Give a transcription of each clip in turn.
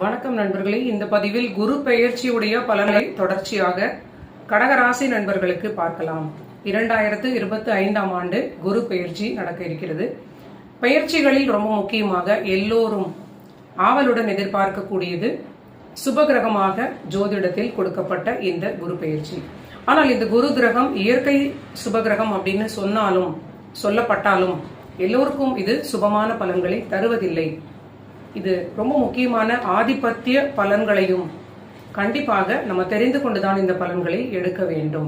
வணக்கம் நண்பர்களே, இந்த பதிவில் குரு பெயர்ச்சியுடைய பலனை தொடர்ச்சியாக கடகராசி நண்பர்களுக்கு பார்க்கலாம். 2025ஆம் ஆண்டு குரு பெயர்ச்சி நடக்க இருக்கிறது. பெயர்ச்சிகளில் ரொம்ப முக்கியமாக எல்லோரும் ஆவலுடன் எதிர்பார்க்கக்கூடியது சுபகிரகமாக ஜோதிடத்தில் கொடுக்கப்பட்ட இந்த குரு பெயர்ச்சி. ஆனால் இந்த குரு கிரகம் இயற்கை சுபகிரகம் அப்படின்னு சொல்லப்பட்டாலும் எல்லோருக்கும் இது சுபமான பலன்களை தருவதில்லை. இது ரொம்ப முக்கியமான ஆதிபத்திய பலன்களையும் கண்டிப்பாக நம்ம தெரிந்து கொண்டுதான் இந்த பலன்களை எடுக்க வேண்டும்.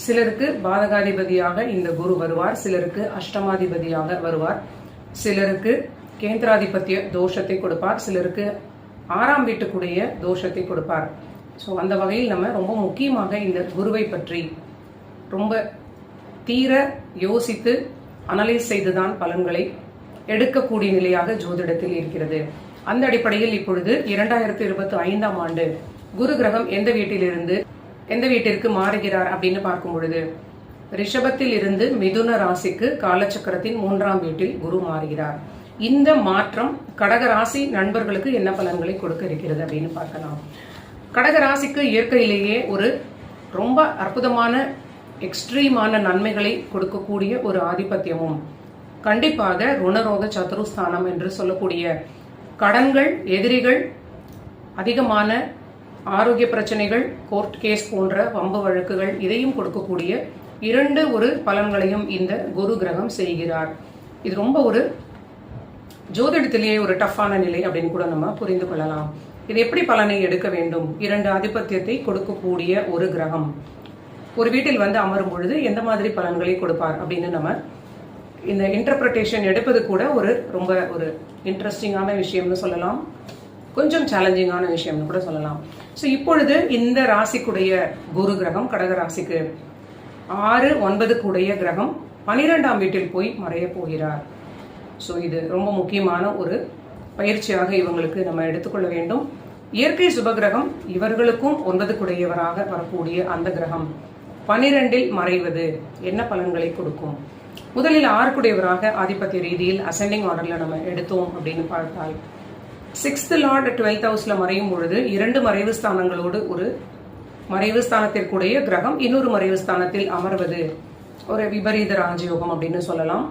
சிலருக்கு பாதகாதிபதியாக இந்த குரு வருவார், சிலருக்கு அஷ்டமாதிபதியாக வருவார், சிலருக்கு கேந்திராதிபத்திய தோஷத்தை கொடுப்பார், சிலருக்கு 6ஆம் வீட்டுக்குடைய தோஷத்தை கொடுப்பார். ஸோ அந்த வகையில் நம்ம ரொம்ப முக்கியமாக இந்த குருவை பற்றி ரொம்ப தீர யோசித்து அனலைஸ் செய்துதான் பலன்களை எடுக்கக்கூடிய நிலையாக ஜோதிடத்தில் இருக்கிறது. அந்த அடிப்படையில் இப்பொழுது 2025ஆம் ஆண்டு குரு கிரகம் எந்த வீட்டிலிருந்து எந்த வீட்டிற்கு மாறுகிறார் அப்படின்னு பார்க்கும் பொழுது ரிஷபத்தில் இருந்து மிதுன ராசிக்கு காலச்சக்கரத்தின் 3ஆம் வீட்டில் குரு மாறுகிறார். இந்த மாற்றம் கடகராசி நண்பர்களுக்கு என்ன பலன்களை கொடுக்க இருக்கிறது அப்படின்னு பார்க்கலாம். கடகராசிக்கு இயற்கையிலேயே ஒரு ரொம்ப அற்புதமான எக்ஸ்ட்ரீமான நன்மைகளை கொடுக்கக்கூடிய ஒரு ஆதிபத்தியமும் கண்டிப்பாக ருணரோக சதுருஸ்தானம் என்று சொல்லக்கூடிய கடன்கள், எதிரிகள், அதிகமான ஆரோக்கிய பிரச்சனைகள், கோர்ட் கேஸ் போன்ற வம்பு வழக்குகள் இதையும் கொடுக்கக்கூடிய ஒரு பலன்களையும் இந்த குரு கிரகம் செய்கிறார். இது ரொம்ப ஒரு ஜோதிடத்திலேயே ஒரு டஃப்பான நிலை அப்படின்னு கூட நம்ம புரிந்து கொள்ளலாம். இது எப்படி பலனை எடுக்க வேண்டும்? 2 ஆதிபத்தியத்தை கொடுக்கக்கூடிய ஒரு கிரகம் ஒரு வீட்டில் அமரும் பொழுது எந்த மாதிரி பலன்களை கொடுப்பார் அப்படின்னு நம்ம இந்த இன்டர்பிரேஷன் எடுப்பது கூட ரொம்ப ஒரு இன்ட்ரெஸ்டிங்கான விஷயம்னு சொல்லலாம், கொஞ்சம் சேலஞ்சிங்கான விஷயம்னு கூட சொல்லலாம். ஸோ இப்பொழுது இந்த ராசிக்குடைய குரு கிரகம் கடக ராசிக்கு 6, 9 கிரகம் 12ஆம் வீட்டில் போய் மறைய போகிறார். ஸோ இது ரொம்ப முக்கியமான ஒரு பயிற்சியாக இவங்களுக்கு நம்ம எடுத்துக்கொள்ள வேண்டும். இயற்கை சுபகிரகம் இவர்களுக்கும் 9 வரக்கூடிய அந்த கிரகம் 12இல் மறைவது என்ன பலன்களை கொடுக்கும்? முதலில் 6 ஆதிபத்திய ரீதியில் அசெண்டிங் ஆர்டர்ல நம்ம எடுத்தோம் அப்படின்னு பார்த்தால் 6th லார்ட் 12th ஹவுஸ்ல மறையும் பொழுது 2 மறைவு ஸ்தானங்களோடு ஒரு மறைவு ஸ்தானத்திற்குடைய கிரகம் இன்னொரு மறைவு ஸ்தானத்தில் அமர்வது ஒரு விபரீத ராஜயோகம் அப்படின்னு சொல்லலாம்.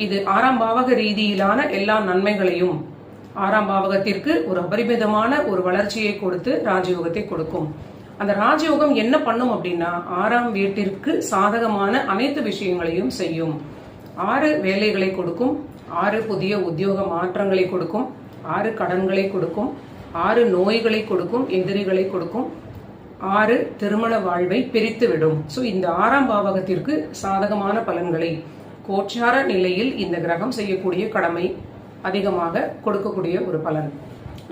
இது 6ஆம் பாவக ரீதியிலான எல்லா நன்மைகளையும் 6ஆம் பாவகத்திற்கு ஒரு அபரிமிதமான ஒரு வளர்ச்சியை கொடுத்து ராஜயோகத்தை கொடுக்கும். அந்த ராஜயோகம் என்ன பண்ணும் அப்படின்னா 6ஆம் வீட்டிற்கு சாதகமான அனைத்து விஷயங்களையும் செய்யும். 6 வேலைகளை கொடுக்கும், 6 புதிய உத்தியோக மாற்றங்களை கொடுக்கும், 6 கடன்களை கொடுக்கும், 6 நோய்களை கொடுக்கும், எதிரிகளை கொடுக்கும், 6 திருமண வாழ்வை பிரித்து விடும். ஸோ இந்த 6ஆம் பாவகத்திற்கு சாதகமான பலன்களை கோச்சார நிலையில் இந்த கிரகம் செய்யக்கூடிய கடமை அதிகமாக கொடுக்கக்கூடிய ஒரு பலன்.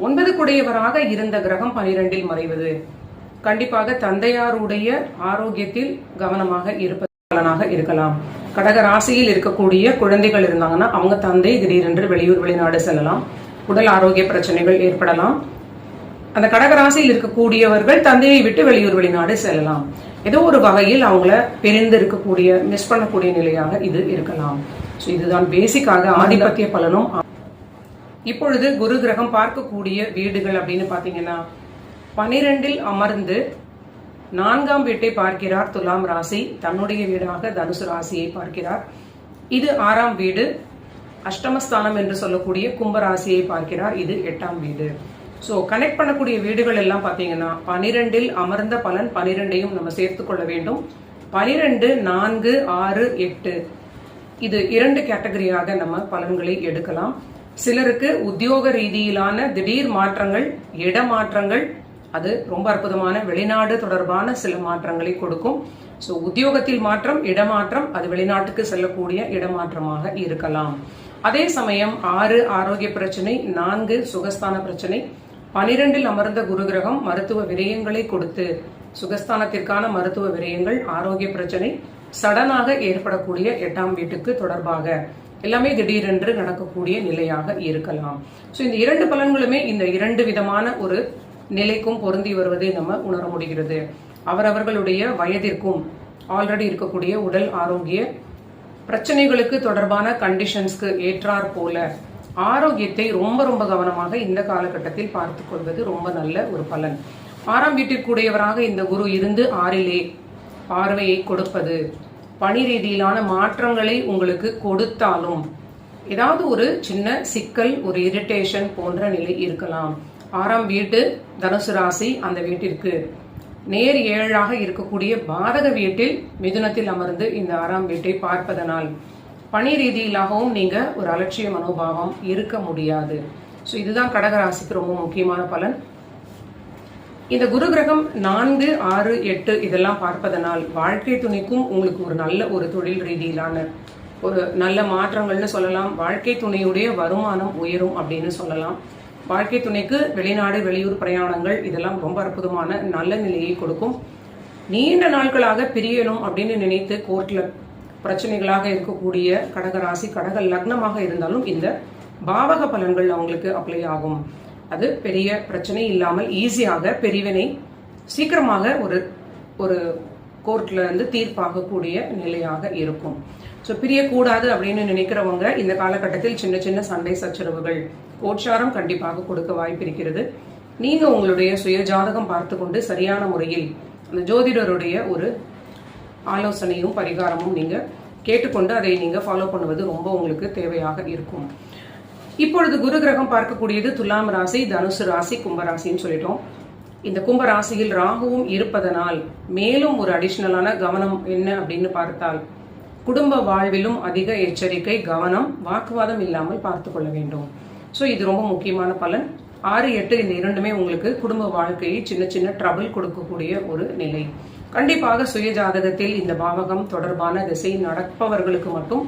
9 இருந்த கிரகம் 12இல் மறைவது கண்டிப்பாக தந்தையாருடைய ஆரோக்கியத்தில் கவனமாக இருப்பது பலனாக இருக்கலாம். கடக ராசியில் இருக்கக்கூடிய குழந்தைகள் இருந்தாங்கன்னா அவங்க தந்தை திடீரென்று வெளியூர் வெளிநாடு செல்லலாம், உடல் ஆரோக்கிய பிரச்சனைகள் ஏற்படலாம். அந்த கடகராசியில் இருக்கக்கூடியவர்கள் தந்தையை விட்டு வெளியூர் வெளிநாடு செல்லலாம். ஏதோ ஒரு வகையில் அவங்கள பிரிந்து இருக்கக்கூடிய மிஸ் பண்ணக்கூடிய நிலையாக இது இருக்கலாம். ஸோ இதுதான் பேசிக்காக ஆதிபத்திய பலனும். இப்பொழுது குரு கிரகம் பார்க்கக்கூடிய வீடுகள் அப்படின்னு பாத்தீங்கன்னா 12இல் அமர்ந்து 4ஆம் வீட்டை பார்க்கிறார். துலாம் ராசி தன்னுடைய வீடாக தனுசு ராசியை பார்க்கிறார். இது 6ஆம் வீடு. அஷ்டமஸ்தானம் என்று சொல்லக்கூடிய கும்பராசியை பார்க்கிறார். இது 8ஆம் வீடு. ஸோ கனெக்ட் பண்ணக்கூடிய வீடுகள் எல்லாம் பாத்தீங்கன்னா 12இல் அமர்ந்த பலன் 12ஐயும் நம்ம சேர்த்து கொள்ள வேண்டும். 12, 4, 6, 8 இது 2 கேட்டகரியாக நம்ம பலன்களை எடுக்கலாம். சிலருக்கு உத்தியோக ரீதியிலான திடீர் மாற்றங்கள், இடமாற்றங்கள், அது ரொம்ப அற்புதமான வெளிநாடு தொடர்பான சில மாற்றங்களை கொடுக்கும். ஸோ உத்தியோகத்தில் மாற்றம், இடமாற்றம், அது வெளிநாட்டுக்கு செல்லக்கூடிய இடமாற்றமாக இருக்கலாம். அதே சமயம் 6 ஆரோக்கிய பிரச்சனை, 4 சுகஸ்தான பிரச்சனை, 12இல் அமர்ந்த குரு கிரகம் மருத்துவ விரயங்களை கொடுத்து சுகஸ்தானத்திற்கான மருத்துவ விரயங்கள், ஆரோக்கிய பிரச்சனை சடனாக ஏற்படக்கூடிய 8ஆம் வீட்டுக்கு தொடர்பாக எல்லாமே திடீரென்று நடக்கக்கூடிய நிலையாக இருக்கலாம். ஸோ இந்த 2 பலன்களுமே இந்த 2 விதமான ஒரு நிலைக்கும் பொருந்தி வருவதை நம்ம உணர முடிகிறது. அவரவர்களுடைய வயதிற்கும் ஆல்ரெடி இருக்கக்கூடிய உடல் ஆரோக்கிய பிரச்சனைகளுக்கு தொடர்பான கண்டிஷன்ஸ்க்கு ஏற்றார் போல ஆரோக்கியத்தை ரொம்ப ரொம்ப கவனமாக இந்த காலகட்டத்தில் பார்த்துக் கொள்வது ரொம்ப நல்ல ஒரு பலன். 6ஆம் வீட்டிற்குடையவராக இந்த குரு இருந்து 6லே பார்வையை கொடுப்பது பணி ரீதியிலான மாற்றங்களை உங்களுக்கு கொடுத்தாலும் ஏதாவது ஒரு சின்ன சிக்கல், ஒரு இரிட்டேஷன் போன்ற நிலை இருக்கலாம். 6ஆம் வீட்டு தனுசு ராசி, அந்த வீட்டிற்கு நேர் 7ஆக இருக்கக்கூடிய பாதக வீட்டில் மிதுனத்தில் அமர்ந்து இந்த 6ஆம் வீட்டை பார்ப்பதனால் பணி ரீதியிலாகவும் நீங்க ஒரு அலட்சிய மனோபாவம் இருக்க முடியாது. ஸோ இதுதான் கடகராசிக்கு ரொம்ப முக்கியமான பலன். இந்த குரு கிரகம் 4, 6, 8 இதெல்லாம் பார்ப்பதனால் வாழ்க்கை துணைக்கும் உங்களுக்கு ஒரு நல்ல ஒரு தொழில் ரீதியிலான ஒரு நல்ல மாற்றங்கள்னு சொல்லலாம். வாழ்க்கை துணையுடைய வருமானம் உயரும் அப்படின்னு சொல்லலாம். வாழ்க்கை துணைக்கு வெளிநாடு, வெளியூர் பிரயாணங்கள் இதெல்லாம் ரொம்ப அற்புதமான நல்ல நிலையை கொடுக்கும். நீண்ட நாட்களாக பிரியணும் அப்படின்னு நினைத்து கோர்ட்ல பிரச்சனைகளாக இருக்கக்கூடிய கடகராசி, கடக லக்னமாக இருந்தாலும் இந்த பாவக பலன்கள் அவங்களுக்கு அப்ளை ஆகும். அது பெரிய பிரச்சனை இல்லாமல் ஈஸியாக பிரிவினை சீக்கிரமாக ஒரு கோர்ட்ல இருந்து தீர்ப்பாகக்கூடிய நிலையாக இருக்கும். ஸோ பிரியக்கூடாது அப்படின்னு நினைக்கிறவங்க இந்த காலகட்டத்தில் சின்ன சின்ன சண்டை சச்சரவுகள், கோட்சாரம் கண்டிப்பாக கொடுக்க வாய்ப்பு இருக்கிறது. நீங்க உங்களுடைய சுய ஜாதகம் பார்த்து கொண்டு சரியான முறையில் அந்த ஜோதிடருடைய ஒரு ஆலோசனையும் பரிகாரமும் நீங்க கேட்டுக்கொண்டு அதை நீங்க ஃபாலோ பண்ணுவது ரொம்ப உங்களுக்கு தேவையாக இருக்கும். இப்பொழுது குரு கிரகம் பார்க்கக்கூடியது துலாம் ராசி, தனுசு ராசி, கும்பராசின்னு சொல்லிட்டோம். இந்த கும்பராசியில் ராகுவும் இருப்பதனால் மேலும் ஒரு அடிஷனலான கவனம் என்ன அப்படின்னு பார்த்தால் குடும்ப வாழ்விலும் அதிக எச்சரிக்கை, கவனம், வாக்குவாதம் இல்லாமல் பார்த்து கொள்ள வேண்டும். ஸோ இது ரொம்ப முக்கியமான பலன். 6, 8 இந்த இரண்டுமே உங்களுக்கு குடும்ப வாழ்க்கையை சின்ன சின்ன ட்ரபிள் கொடுக்கக்கூடிய ஒரு நிலை. கண்டிப்பாக சுய ஜாதகத்தில் இந்த பாவகம் தொடர்பான திசை நடப்பவர்களுக்கு மட்டும்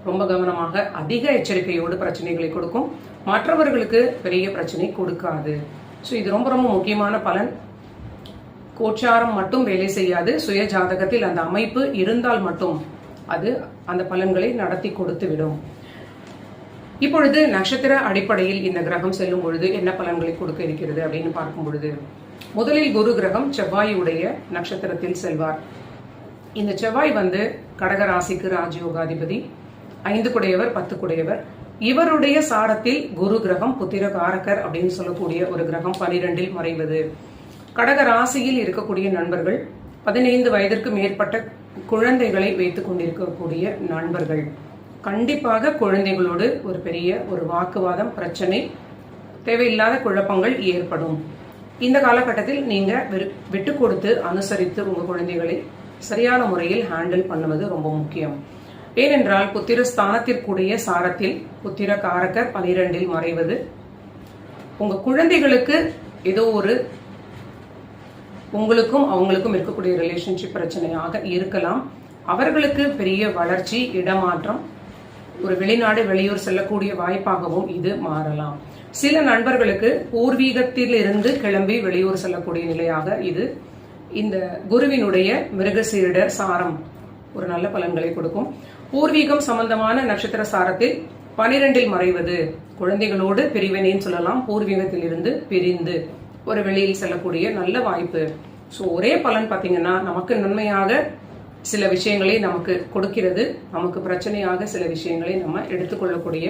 ரொம்ப கவனமாக அதிக எச்சரிக்கையோடு பிரச்சனைகளை கொடுக்கும். மற்றவர்களுக்கு பெரிய பிரச்சனை கொடுக்காது. ஸோ இது ரொம்ப ரொம்ப முக்கியமான பலன். கோச்சாரம் மட்டும் வேலை செய்யாது. சுய ஜாதகத்தில் அந்த அமைப்பு இருந்தால் மட்டும் அது அந்த பலன்களை நடத்தி கொடுத்து விடும். இப்பொழுது நட்சத்திர அடிப்படையில் இந்த கிரகம் செல்லும் பொழுது என்ன பலன்களை கொடுக்க இருக்கிறது அப்படின்னு பார்க்கும் பொழுது, முதலில் குரு கிரகம் செவ்வாயுடைய நட்சத்திரத்தில் செல்வார். இந்த செவ்வாய் கடகராசிக்கு ராஜயோகாதிபதி, 5 குடையவர், 10 குடையவர். இவருடைய சாரத்தில் குரு கிரகம் புத்திர காரகர் அப்படின்னு சொல்லக்கூடிய ஒரு கிரகம் 12இல் மறைவது. கடக ராசியில் இருக்கக்கூடிய நண்பர்கள், 15 வயதிற்கு மேற்பட்ட குழந்தைகளை வைத்துக் கொண்டிருக்கக்கூடிய நண்பர்கள், கண்டிப்பாக குழந்தைகளோடு ஒரு பெரிய ஒரு வாக்குவாதம், பிரச்சனை, தேவையில்லாத குழப்பங்கள் ஏற்படும். இந்த காலகட்டத்தில் நீங்க விட்டு கொடுத்து அனுசரித்து உங்க குழந்தைகளை சரியான முறையில் ஹேண்டில் பண்ணுவது ரொம்ப முக்கியம். ஏனென்றால் புத்திர ஸ்தானத்திற்குடைய சாரத்தில் புத்திர காரகர் 12இல் மறைவது உங்க குழந்தைகளுக்கு ஏதோ ஒரு உங்களுக்கும் அவங்களுக்கும் இருக்கக்கூடிய ரிலேஷன்ஷிப் பிரச்சனையாக இருக்கலாம். அவர்களுக்கு பெரிய வளர்ச்சி, இடமாற்றம், ஒரு வெளிநாடு, வெளியூர் செல்லக்கூடிய வாய்ப்பாகவும் இது மாறலாம். சில நண்பர்களுக்கு பூர்வீகத்திலிருந்து கிளம்பி வெளியூர் செல்லக்கூடிய நிலையாக இது இந்த குருவினுடைய மிருகசீரிட சாரம் ஒரு நல்ல பலன்களை கொடுக்கும். பூர்வீகம் சம்பந்தமான நட்சத்திர சாரத்தில் 12இல் மறைவது குழந்தைகளோடு பிரிவினைன்னு சொல்லலாம். பூர்வீகத்தில் இருந்து பிரிந்து ஒரு வெளியில் செல்லக்கூடிய நல்ல வாய்ப்பு. ஸோ ஒரே பலன் பார்த்தீங்கன்னா நமக்கு நன்மையாக சில விஷயங்களை நமக்கு கொடுக்கிறது, நமக்கு பிரச்சனையாக சில விஷயங்களை நம்ம எடுத்துக்கொள்ளக்கூடிய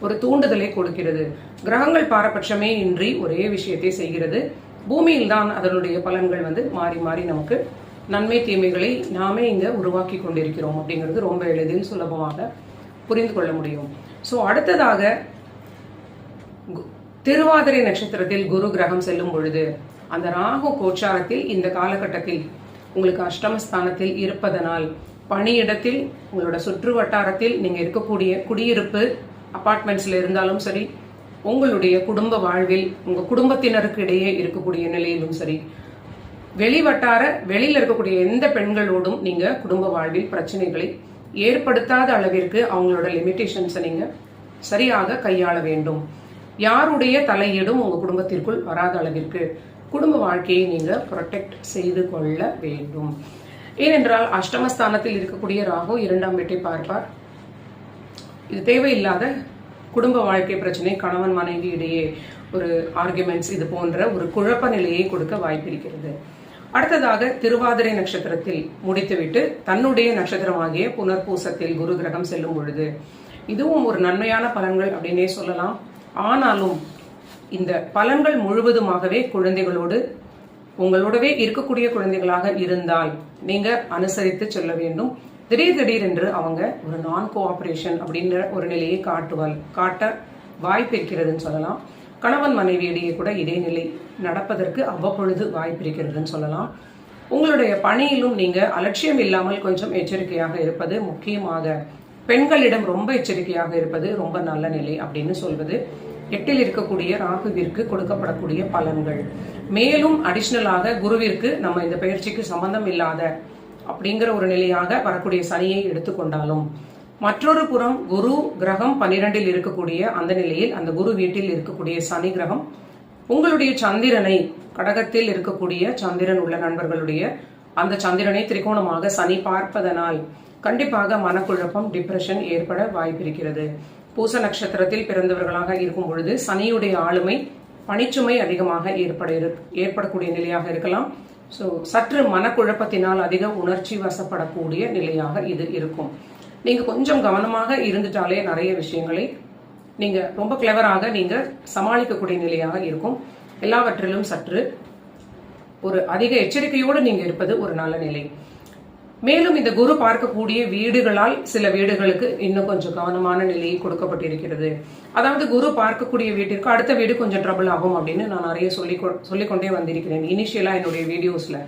ஒரு தூண்டுதலை கொடுக்கிறது. கிரகங்கள் பாரபட்சமே இன்றி ஒரே விஷயத்தை செய்கிறது. பூமியில் தான் அதனுடைய பலன்கள் மாறி மாறி நமக்கு நன்மை தீமைகளை நாமே இங்க உருவாக்கி கொண்டிருக்கிறோம் அப்படிங்கிறது ரொம்ப எளிதில் சுலபமாக புரிந்து கொள்ள முடியும். ஸோ அடுத்ததாக திருவாதிரை நட்சத்திரத்தில் குரு கிரகம் செல்லும் பொழுது அந்த ராகு கோச்சாரத்தில் இந்த காலகட்டத்தில் உங்களுக்கு அஷ்டமஸ்தானத்தில் இருப்பதனால் பணியிடத்தில், உங்களோட சுற்று வட்டாரத்தில் நீங்க இருக்கக்கூடிய குடியிருப்பு அபார்ட்மெண்ட்ஸ்ல இருந்தாலும் சரி, உங்களுடைய குடும்ப வாழ்வில் உங்க குடும்பத்தினருக்கு இடையே இருக்கக்கூடிய நிலையிலும் சரி, வெளிவட்டார வெளியில இருக்கக்கூடிய எந்த பெண்களோடும் நீங்க குடும்ப வாழ்வில் பிரச்சனைகளை ஏற்படுத்தாத அளவிற்கு அவங்களோட லிமிடேஷன்ஸை நீங்க சரியாக கையாள வேண்டும். யாருடைய தலையீடும் உங்க குடும்பத்திற்குள் வராத அளவிற்கு குடும்ப வாழ்க்கையை நீங்க ப்ரொடெக்ட் செய்து கொள்ள வேண்டும். ஏனென்றால் அஷ்டமஸ்தானத்தில் இருக்கக்கூடிய ராகு 2ஆம் வீட்டை பார்ப்பார். இது தேவையில்லாத குடும்ப வாழ்க்கை பிரச்சனை, கணவன் மனைவி இடையே ஒரு ஆர்குமெண்ட்ஸ், இது போன்ற ஒரு குழப்ப நிலையை கொடுக்க வாய்ப்பிருக்கிறது. அடுத்ததாக திருவாதிரை நட்சத்திரத்தில் முடித்துவிட்டு தன்னுடைய நட்சத்திரமாகிய புனர்பூசத்தில் குரு கிரகம் செல்லும் பொழுது இதுவும் ஒரு நன்மையான பலன்கள் அப்படின்னே சொல்லலாம். ஆனாலும் இந்த பலன்கள் முழுவதுமாகவே குழந்தைகளோடு உங்களோடவே இருக்கக்கூடிய குழந்தைகளாக இருந்தால் நீங்க அனுசரித்து செல்ல வேண்டும். திடீரென்று அவங்க ஒரு நான் கோஆபரேஷன் அப்படின்ற ஒரு நிலையை காட்ட வாய்ப்பு இருக்கிறதுன்னு சொல்லலாம். கணவன் மனைவியிடையே கூட இதே நிலை நடப்பதற்கு அவ்வப்பொழுது வாய்ப்பு இருக்கிறதுன்னு சொல்லலாம். உங்களுடைய பணியிலும் நீங்க அலட்சியம் இல்லாமல் கொஞ்சம் எச்சரிக்கையாக இருப்பது, முக்கியமாக பெண்களிடம் ரொம்ப எச்சரிக்கையாக இருப்பது ரொம்ப நல்ல நிலை அப்படின்னு சொல்வது 8ல் இருக்கக்கூடிய ராகுவிற்கு கொடுக்கப்படக்கூடிய பலன்கள். மேலும் அடிஷனலாக குருவிற்கு நம்ம இந்த பயிற்சிக்கு சம்பந்தம் இல்லாத அப்படிங்கிற ஒரு நிலையாக வரக்கூடிய சனியை எடுத்துக்கொண்டாலும், மற்றொரு புறம் குரு கிரகம் 12ல் இருக்கக்கூடிய அந்த நிலையில் அந்த குரு வீட்டில் இருக்கக்கூடிய சனி கிரகம் உங்களுடைய சந்திரனை, கடகத்தில் இருக்கக்கூடிய சந்திரன் உள்ள நண்பர்களுடைய அந்த சந்திரனை திரிகோணமாக சனி பார்ப்பதனால் கண்டிப்பாக மனக்குழப்பம், டிப்ரெஷன் ஏற்பட வாய்ப்பிருக்கிறது. பூச நட்சத்திரத்தில் பிறந்தவர்களாக இருக்கும் பொழுது சனியுடைய ஆளுமை, பணிச்சுமை அதிகமாக ஏற்படக்கூடிய நிலையாக இருக்கலாம். ஸோ சற்று மனக்குழப்பத்தினால் அதிக உணர்ச்சி வசப்படக்கூடிய நிலையாக இது இருக்கும். நீங்க கொஞ்சம் கவனமாக இருந்துட்டாலே நிறைய விஷயங்களை நீங்க ரொம்ப கிளவராக நீங்க சமாளிக்கக்கூடிய நிலையாக இருக்கும். எல்லாவற்றிலும் சற்று ஒரு அதிக எச்சரிக்கையோடு நீங்க இருப்பது ஒரு நல்ல நிலை. மேலும் இந்த குரு பார்க்கக்கூடிய வீடுகளால் சில வீடுகளுக்கு இன்னும் கொஞ்சம் கவனமான நிலையை கொடுக்கப்பட்டிருக்கிறது. அதாவது குரு பார்க்கக்கூடிய வீட்டிற்கு அடுத்த வீடு கொஞ்சம் ட்ரபிள் ஆகும் அப்படின்னு நான் நிறைய சொல்லிக்கொண்டே வந்திருக்கிறேன் இனிஷியலா என்னுடைய வீடியோஸ்ல.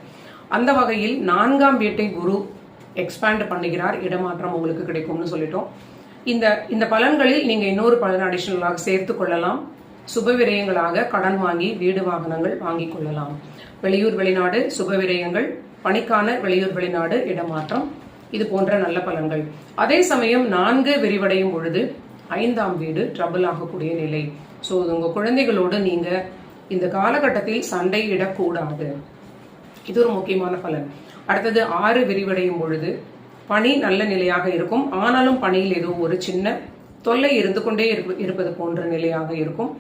அந்த வகையில் 4ஆம் வீட்டை குரு எக்ஸ்பேண்ட் பண்ணுகிறார், இடமாற்றம் உங்களுக்கு கிடைக்கும்னு சொல்லிட்டோம். இந்த பலன்களில் நீங்க இன்னொரு பலன் அடிஷனலாக சேர்த்து கொள்ளலாம். சுப விரயங்களாக கடன் வாங்கி வீடு வாகனங்கள் வாங்கி கொள்ளலாம். வெளியூர் வெளிநாடு சுப விரயங்கள், பணிக்கான வெளியூர் வெளிநாடு இடமாற்றம், இது போன்ற நல்ல பலன்கள். அதே சமயம் 4 விரிவடையும் பொழுது 5ஆம் வீடு ட்ரபிள் ஆகக்கூடிய நிலை. ஸோ உங்க குழந்தைகளோடு நீங்க இந்த காலகட்டத்தில் சண்டையிடக்கூடாது, இது ஒரு முக்கியமான பலன். அடுத்தது 6 விரிவடையும் பொழுது பணி நல்ல நிலையாக இருக்கும். ஆனாலும் பணியில் ஏதோ ஒரு சின்ன தொல்லை இருந்து கொண்டே இருப்பது போன்ற நிலையாக இருக்கும்.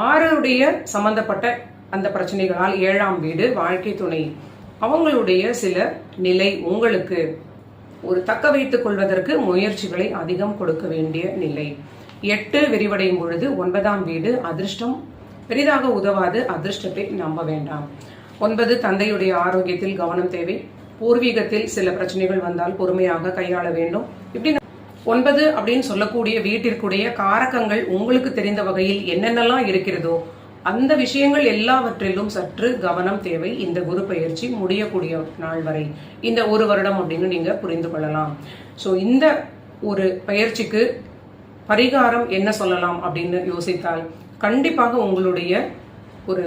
6 சம்பந்தப்பட்ட அந்த பிரச்சனைகளால் 7ஆம் வீடு வாழ்க்கை துணை அவங்களுடைய சில நிலை உங்களுக்கு ஒரு தக்க வைத்துக் கொள்வதற்கு முயற்சிகளை அதிகம் கொடுக்க வேண்டிய நிலை. 8 விரிவடையும் பொழுது 9ஆம் வீடு அதிர்ஷ்டம் பெரிதாக உதவாது, அதிர்ஷ்டத்தை நம்ப வேண்டாம். 9 தந்தையுடைய ஆரோக்கியத்தில் கவனம் தேவை. பூர்வீகத்தில் சில பிரச்சனைகள் வந்தால் பொறுமையாக கையாள வேண்டும். இப்படி 9 அப்படின்னு சொல்லக்கூடிய வீட்டிற்குடைய காரகங்கள் உங்களுக்கு தெரிந்த வகையில் என்னென்னலாம் இருக்கிறதோ அந்த விஷயங்கள் எல்லாவற்றிலும் சற்று கவனம் தேவை. இந்த குரு பயிற்சி முடியக்கூடிய நாள் வரை, இந்த 1 வருடம் அப்படின்னு நீங்க புரிந்து கொள்ளலாம். ஸோ இந்த ஒரு பயிற்சிக்கு பரிகாரம் என்ன சொல்லலாம் அப்படின்னு யோசித்தால், கண்டிப்பாக உங்களுடைய ஒரு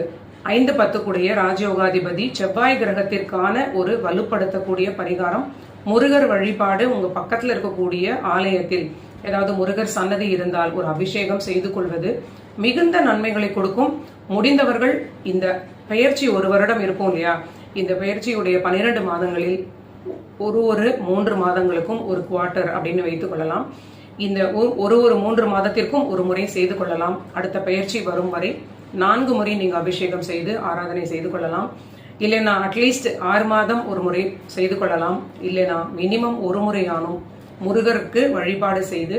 5-10 கூடிய ராஜயோகாதிபதி செவ்வாய் கிரகத்திற்கான ஒரு வலுப்படுத்தக்கூடிய பரிகாரம் முருகர் வழிபாடு. உங்க பக்கத்துல இருக்கக்கூடிய ஆலயத்தில் ஏதாவது முருகர் சன்னதி இருந்தால் ஒரு அபிஷேகம் செய்து கொள்வது மிகுந்த நன்மைகளை கொடுக்கும். முடிந்தவர்கள் இந்த பயிற்சி 1 வருடம் இருக்கும் இல்லையா, இந்த பயிற்சியுடைய 12 மாதங்களில் ஒரு 3 மாதங்களுக்கும் ஒரு குவார்ட்டர் அப்படின்னு வைத்துக் கொள்ளலாம். இந்த ஒரு 3 மாதத்திற்கும் ஒரு முறை செய்து கொள்ளலாம். அடுத்த பயிற்சி வரும் வரை 4 முறை நீங்க அபிஷேகம் செய்து ஆராதனை செய்து கொள்ளலாம். இல்லைனா அட்லீஸ்ட் 6 மாதம் ஒரு முறை செய்து கொள்ளலாம். இல்லைனா மினிமம் 1 முறையானும் முருகருக்கு வழிபாடு செய்து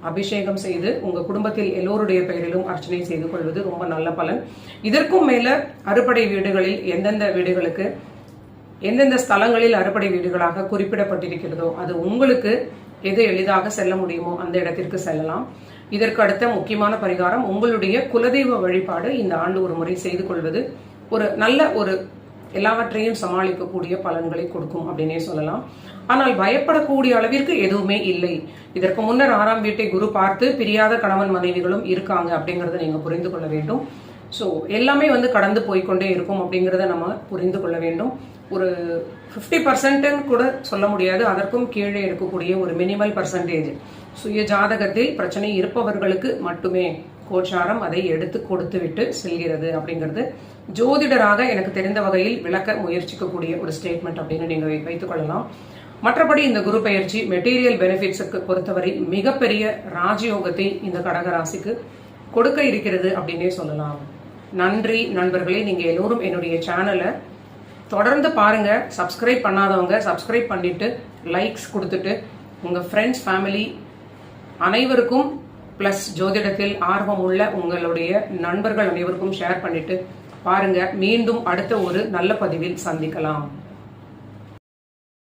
அபிஷேகம் செய்து உங்க குடும்பத்தில் எல்லோருடைய பெயரிலும் அர்ச்சனை செய்து கொள்வது ரொம்ப நல்ல பலன். இதற்கும் மேல அறுபடை வீடுகளில் எந்தெந்த வீடுகளுக்கு எந்தெந்த ஸ்தலங்களில் அறுபடை வீடுகளாக குறிப்பிடப்பட்டிருக்கிறதோ அது உங்களுக்கு எது எளிதாக செல்ல முடியுமோ அந்த இடத்திற்கு செல்லலாம். இதற்கு அடுத்த முக்கியமான பரிகாரம் உங்களுடைய குலதெய்வ வழிபாடு இந்த ஆண்டு ஒரு முறை செய்து கொள்வது ஒரு நல்ல ஒரு எல்லாவற்றையும் சமாளிக்கக்கூடிய பலன்களை கொடுக்கும் அப்படின்னே சொல்லலாம். ஆனால் பயப்படக்கூடிய அளவிற்கு எதுவுமே இல்லை. இதற்கு முன்னர் 6ஆம் வீட்டை குரு பார்த்து பிரியாத கணவன் மனைவிகளும் இருக்காங்க அப்படிங்கறத நீங்க புரிந்து கொள்ள வேண்டும். ஸோ எல்லாமே கடந்து போய்கொண்டே இருக்கும் அப்படிங்கிறத நம்ம புரிந்து கொள்ள வேண்டும். ஒரு 50% கூட சொல்ல முடியாது, அதற்கும் கீழே இருக்கக்கூடிய ஒரு மினிமல் பர்சன்டேஜ் சுய ஜாதகத்தில் பிரச்சனை இருப்பவர்களுக்கு மட்டுமே கோச்சாரம் அதை எடுத்து கொடுத்து விட்டு செல்கிறது அப்படிங்கிறது ஜோதிடராக எனக்கு தெரிந்த வகையில் விளக்க முயற்சிக்கக்கூடிய ஒரு ஸ்டேட்மெண்ட் அப்படின்னு நீங்க வைத்துக் கொள்ளலாம். மற்றபடி இந்த குரு பயிற்சி மெட்டீரியல் பெனிஃபிட்ஸுக்கு பொறுத்தவரை மிகப்பெரிய ராஜயோகத்தை இந்த கடகராசிக்கு கொடுக்க இருக்கிறது அப்படின்னே சொல்லலாம். நன்றி நண்பர்களே, நீங்க எல்லோரும் என்னுடைய சேனலை தொடர்ந்து பாருங்க. சப்ஸ்கிரைப் பண்ணாதவங்க சப்ஸ்கிரைப் பண்ணிட்டு லைக்ஸ் கொடுத்துட்டு உங்க ஃப்ரெண்ட்ஸ் ஃபேமிலி அனைவருக்கும் பிளஸ் ஜோதிடத்தில் ஆர்வம் உள்ள உங்களுடைய நண்பர்கள் அனைவருக்கும் ஷேர் பண்ணிட்டு பாருங்க. மீண்டும் அடுத்த ஒரு நல்ல பதிவில் சந்திக்கலாம்.